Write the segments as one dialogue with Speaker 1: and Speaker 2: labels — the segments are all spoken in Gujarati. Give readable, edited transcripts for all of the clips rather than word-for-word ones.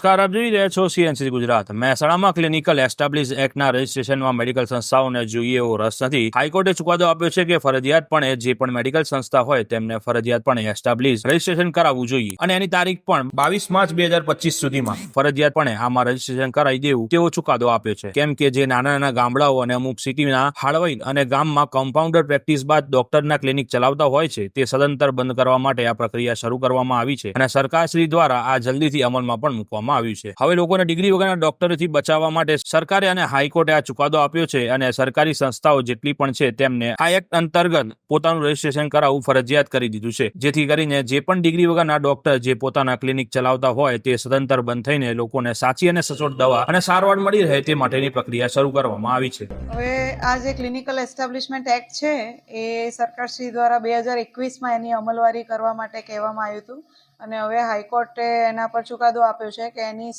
Speaker 1: નમસ્કાર, આપ જોઈ રહ્યા છો સીએનસી ગુજરાત। મહેસાણામાં ક્લિનિકલ એસ્ટાબ્લિશ એક્ટના રજિસ્ટ્રેશનમાં મેડિકલ સંસ્થાઓને જોઈએ એવો રસ નથી। હાઈકોર્ટે ચુકાદો આપ્યો છે કે ફરજિયાતપણે જે પણ મેડિકલ સંસ્થા હોય તેમને ફરજિયાતપણે એસ્ટાબ્લિશ રજિસ્ટ્રેશન કરાવવું જોઈએ અને એની તારીખ પણ 22 માર્ચ 2025 સુધીમાં ફરજિયાતપણે આમાં રજિસ્ટ્રેશન કરાવી દેવું તેવો ચુકાદો આપ્યો છે। કેમ કે જે નાના નાના ગામડાઓ અને અમુક સિટીના હાળવઈ અને ગામમાં કમ્પાઉન્ડર પ્રેક્ટિસ બાદ ડોક્ટરના ક્લિનિક ચલાવતા હોય છે તે સદંતર બંધ કરવા માટે આ પ્રક્રિયા શરૂ કરવામાં આવી છે અને સરકારશ્રી દ્વારા આ જલ્દીથી અમલમાં પણ મૂકવામાં આવ્યું છે। હવે લોકોને ડિગ્રી વગરના ડોક્ટરથી બચાવવા માટે સરકારે અને હાઈકોર્ટે આ ચુકાદો આપ્યો છે અને સરકારી સંસ્થાઓ જેટલી પણ છે તેમને આ એક્ટ અંતર્ગત પોતાનું રજિસ્ટ્રેશન કરાવવું ફરજિયાત કરી દીધું છે, જેથી કરીને જે પણ ડિગ્રી વગરના ડોક્ટર જે પોતાના ક્લિનિક ચલાવતા હોય તે સદંતર બંધ થઈને લોકોને સાચી અને સચોટ દવા અને સારવાર મળી રહે તે માટેની પ્રક્રિયા શરૂ કરવામાં આવી છે।
Speaker 2: હવે આ જે ક્લિનિકલ એસ્ટાબ્લિશમેન્ટ એક્ટ છે એ સરકારશ્રી દ્વારા 2021માં એની અમલવારી કરવા માટે કહેવામાં આવ્યું હતું અને હવે હાઈકોર્ટે એના પર ચુકાદો આપ્યો છે કે એની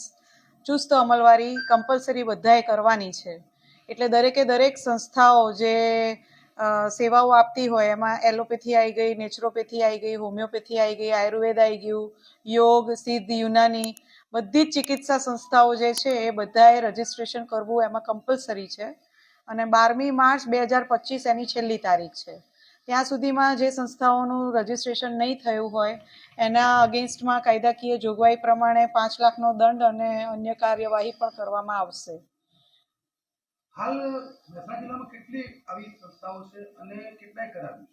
Speaker 2: ચુસ્ત અમલવારી કમ્પલસરી બધાએ કરવાની છે। એટલે દરેક સંસ્થાઓ જે સેવાઓ આપતી હોય એમાં એલોપેથી આવી ગઈ, નેચરોપેથી આવી ગઈ, હોમિયોપેથી આવી ગઈ, આયુર્વેદ આવી ગયું, યોગ, સિદ્ધ, યુનાની બધી જ ચિકિત્સા સંસ્થાઓ જે છે એ બધાએ રજિસ્ટ્રેશન કરવું એમાં કમ્પલસરી છે અને 12મી માર્ચ 2025 એની છેલ્લી તારીખ છે। ત્યાં સુધીમાં જે સંસ્થાઓનું રજિસ્ટ્રેશન નહીં થયું હોય એના અગેન્સ્ટમાં કાયદાકીય જોગવાઈ પ્રમાણે 5 લાખનો દંડ અને અન્ય કાર્યવાહી પણ કરવામાં આવશે।
Speaker 3: હાલ મહેસાણા જિલ્લામાં કેટલી આવી સંસ્થાઓ છે અને કેટલાય કરાવી?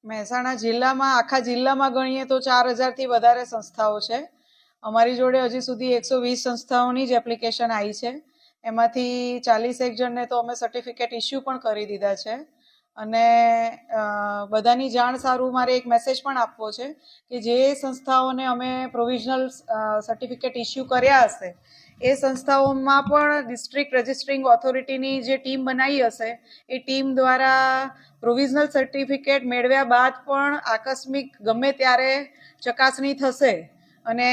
Speaker 2: મહેસાણા જિલ્લામાં આખા જિલ્લામાં ગણીએ તો 4000થી વધારે સંસ્થાઓ છે। અમારી જોડે હજી સુધી 120 સંસ્થાઓની જ એપ્લિકેશન આવી છે। એમાંથી 41 જણને તો અમે સર્ટિફિકેટ ઇસ્યુ પણ કરી દીધા છે અને બધાની જાણ સારું મારે એક મેસેજ પણ આપવો છે કે જે સંસ્થાઓને અમે પ્રોવિઝનલ સર્ટિફિકેટ ઇસ્યુ કર્યા હશે એ સંસ્થાઓમાં પણ ડિસ્ટ્રિક્ટ રજિસ્ટ્રિંગ ઓથોરિટીની જે ટીમ બનાવી હશે એ ટીમ દ્વારા પ્રોવિઝનલ સર્ટિફિકેટ મેળવ્યા બાદ પણ આકસ્મિક ગમે ત્યારે ચકાસણી થશે અને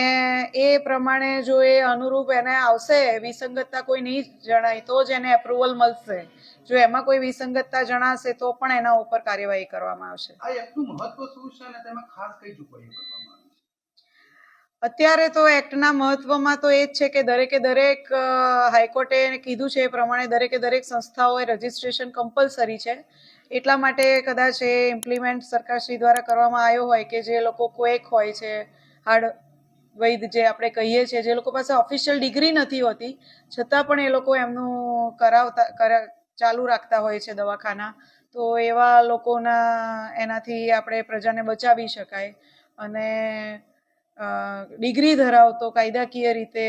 Speaker 2: એ પ્રમાણે જો એ અનુરૂપ એને આવશે, વિસંગતતા કોઈ નહીં જણાય તો જ એને એપ્રુવલ મળશે। જો એમાં કોઈ વિસંગતતા જણાશે તો પણ એના ઉપર કાર્યવાહી કરવામાં આવશે।
Speaker 3: આ એક્ટનું મહત્વ શું છે અને તેમાં ખાસ કઈ જોગવાઈઓ કરવામાં આવી છે?
Speaker 2: અત્યારે તો એક્ટના મહત્વમાં તો એ જ છે કે દરેક હાઈકોર્ટે કીધું છે એ પ્રમાણે દરેક સંસ્થાઓએ રજિસ્ટ્રેશન કમ્પલસરી છે। એટલા માટે કદાચ એ ઇમ્પ્લિમેન્ટ સરકારશ્રી દ્વારા કરવામાં આવ્યો હોય કે જે લોકો ક્વેક હોય છે, વૈદ જે આપણે કહીએ છીએ, જે લોકો પાસે ઓફિશિયલ ડિગ્રી નથી હોતી છતાં પણ એ લોકો એમનું ચાલુ રાખતા હોય છે દવાખાના, તો એવા લોકોના એનાથી આપણે પ્રજાને બચાવી શકાય અને ડિગ્રી ધરાવતો કાયદાકીય રીતે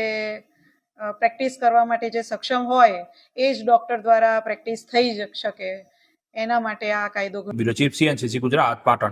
Speaker 2: પ્રેક્ટિસ કરવા માટે જે સક્ષમ હોય એ જ ડૉક્ટર દ્વારા પ્રેક્ટિસ થઈ શકે એના માટે આ કાયદો।
Speaker 1: Bureau chief CNC Gujarat, Patan.